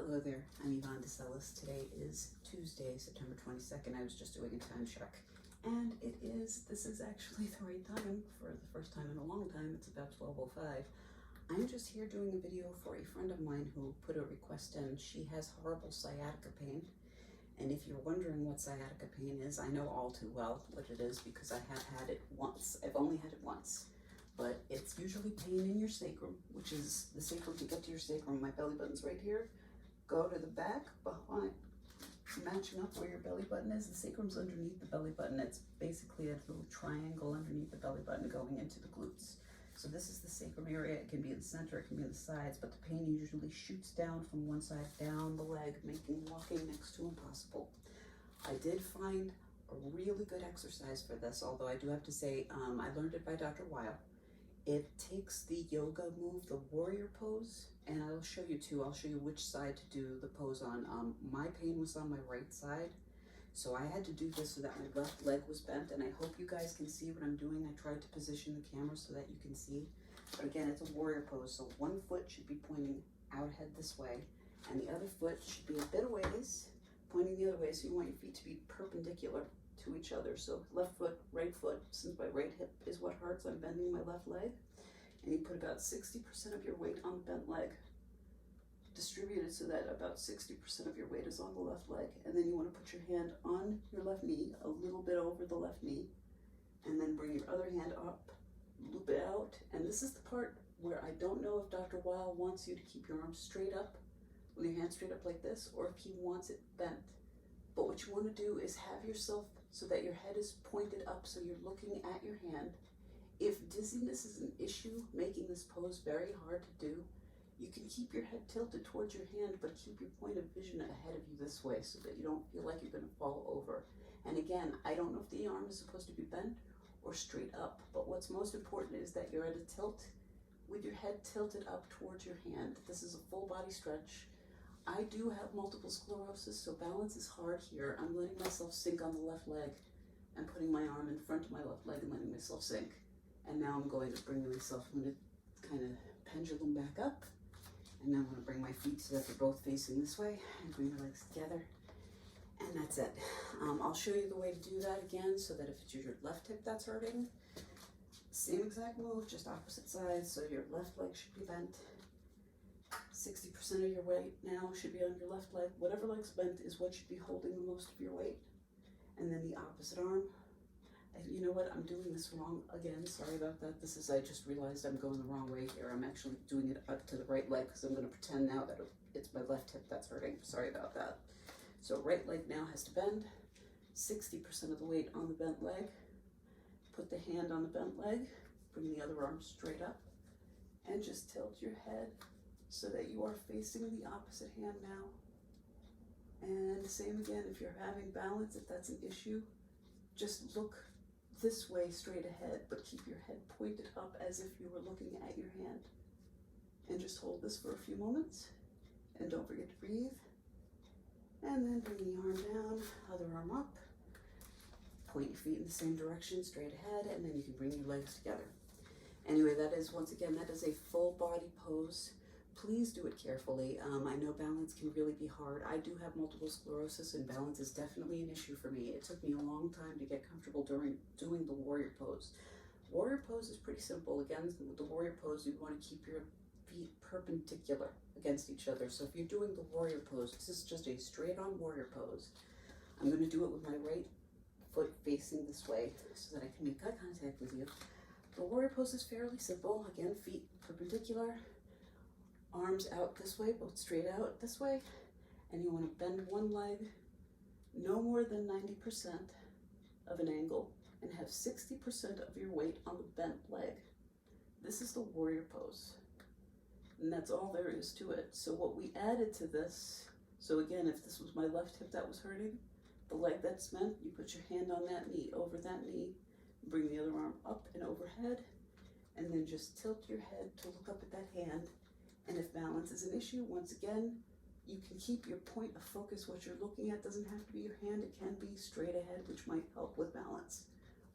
Hello there, I'm Yvonne de Celis. Today is Tuesday, September 22nd. I was just doing a time check, and this is actually the right time for the first time in a long time. It's about 12:05. I'm just here doing a video for a friend of mine who put a request in. She has horrible sciatica pain, and if you're wondering what sciatica pain is, I know all too well what it is because I have had it once. I've only had it once. But it's usually pain in your sacrum, which is the sacrum. To get to your sacrum, my belly button's right here. Go to the back, behind, matching up where your belly button is. The sacrum's underneath the belly button. It's basically a little triangle underneath the belly button going into the glutes. So this is the sacrum area. It can be in the center, it can be in the sides, but the pain usually shoots down from one side down the leg, making walking next to impossible. I did find a really good exercise for this, although I do have to say, I learned it by Dr. Weil. It takes the yoga move, the warrior pose, and I'll show you too. I'll show you which side to do the pose on. My pain was on my right side, so I had to do this so that my left leg was bent, and I hope you guys can see what I'm doing. I tried to position the camera so that you can see. But again, it's a warrior pose, so one foot should be pointing out ahead this way, and the other foot should be a bit a ways, pointing the other way, so you want your feet to be perpendicular to each other. So left foot, right foot. Since my right hip is what hurts, I'm bending my left leg. And you put about 60% of your weight on the bent leg. Distribute it so that about 60% of your weight is on the left leg. And then you want to put your hand on your left knee, a little bit over the left knee. And then bring your other hand up, loop it out. And this is the part where I don't know if Dr. Weil wants you to keep your arms straight up, with your hand straight up like this, or if he wants it bent. But what you want to do is have yourself so that your head is pointed up, so you're looking at your hand. If dizziness is an issue, making this pose very hard to do, you can keep your head tilted towards your hand, but keep your point of vision ahead of you this way so that you don't feel like you're going to fall over. And again, I don't know if the arm is supposed to be bent or straight up, but what's most important is that you're at a tilt with your head tilted up towards your hand. This is a full body stretch. I do have multiple sclerosis, so balance is hard here. I'm letting myself sink on the left leg and putting my arm in front of my left leg and letting myself sink. And now I'm going to bring myself, I'm going to kind of pendulum back up. And now I'm going to bring my feet so that they're both facing this way and bring the legs together. And that's it. I'll show you the way to do that again so that if it's your left hip that's hurting, same exact move, just opposite sides. So your left leg should be bent. 60% of your weight now should be on your left leg. Whatever leg's bent is what should be holding the most of your weight. And then the opposite arm. You know what, I'm doing this wrong again. Sorry about that. I just realized I'm going the wrong way here. I'm actually doing it up to the right leg because I'm going to pretend now that it's my left hip that's hurting. Sorry about that. So right leg now has to bend. 60% of the weight on the bent leg. Put the hand on the bent leg. Bring the other arm straight up. And just tilt your head so that you are facing the opposite hand now. And same again, if you're having balance, if that's an issue, just look this way straight ahead, but keep your head pointed up as if you were looking at your hand. And just hold this for a few moments. And don't forget to breathe. And then bring the arm down, other arm up. Point your feet in the same direction, straight ahead, and then you can bring your legs together. Anyway, that is, once again, that is a full body pose. Please do it carefully. I know balance can really be hard. I do have multiple sclerosis, and balance is definitely an issue for me. It took me a long time to get comfortable during doing the warrior pose. Warrior pose is pretty simple. Again, with the warrior pose, you want to keep your feet perpendicular against each other. So if you're doing the warrior pose, this is just a straight-on warrior pose. I'm going to do it with my right foot facing this way so that I can make eye contact with you. The warrior pose is fairly simple. Again, feet perpendicular. Arms out this way, both straight out this way, and you want to bend one leg no more than 90% of an angle and have 60% of your weight on the bent leg. This is the warrior pose, and that's all there is to it. So what we added to this, so again, if this was my left hip that was hurting, the leg that's bent, you put your hand on that knee, over that knee, bring the other arm up and overhead, and then just tilt your head to look up at that hand. And if balance is an issue, once again, you can keep your point of focus. What you're looking at doesn't have to be your hand. It can be straight ahead, which might help with balance.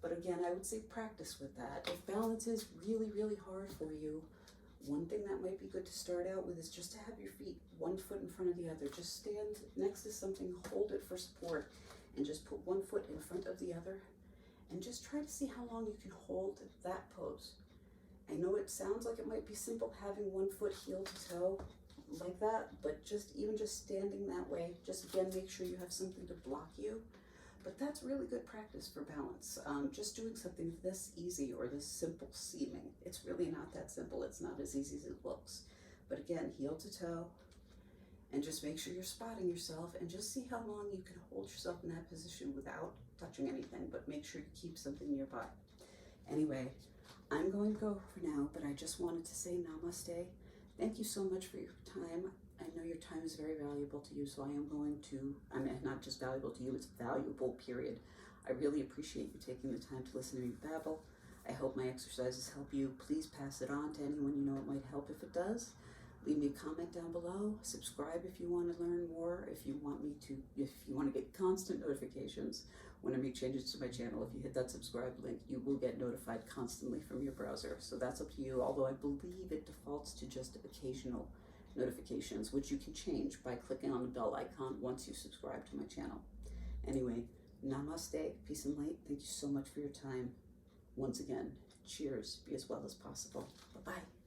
But again, I would say practice with that. If balance is really, really hard for you, One thing that might be good to start out with is just to have your feet one foot in front of the other. Just stand next to something, hold it for support, and just put one foot in front of the other. And just try to see how long you can hold that pose. I know it sounds like it might be simple having one foot heel to toe like that, but just standing that way, just again, make sure you have something to block you. But that's really good practice for balance. Just doing something this easy or this simple seeming. It's really not that simple. It's not as easy as it looks. But again, heel to toe, and just make sure you're spotting yourself and just see how long you can hold yourself in that position without touching anything, but make sure you keep something nearby. Anyway, I'm going to go for now, but I just wanted to say namaste. Thank you so much for your time. I know your time is very valuable to you, so I am going to, I mean, not just valuable to you, it's valuable, period. I really appreciate you taking the time to listen to me babble. I hope my exercises help you. Please pass it on to anyone you know it might help if it does. Leave me a comment down below. Subscribe if you want to learn more. If you want to get constant notifications when I make changes to my channel, if you hit that subscribe link, you will get notified constantly from your browser. So that's up to you, although I believe it defaults to just occasional notifications, which you can change by clicking on the bell icon once you subscribe to my channel. Anyway, namaste, peace and light. Thank you so much for your time. Once again, cheers, be as well as possible. Bye-bye.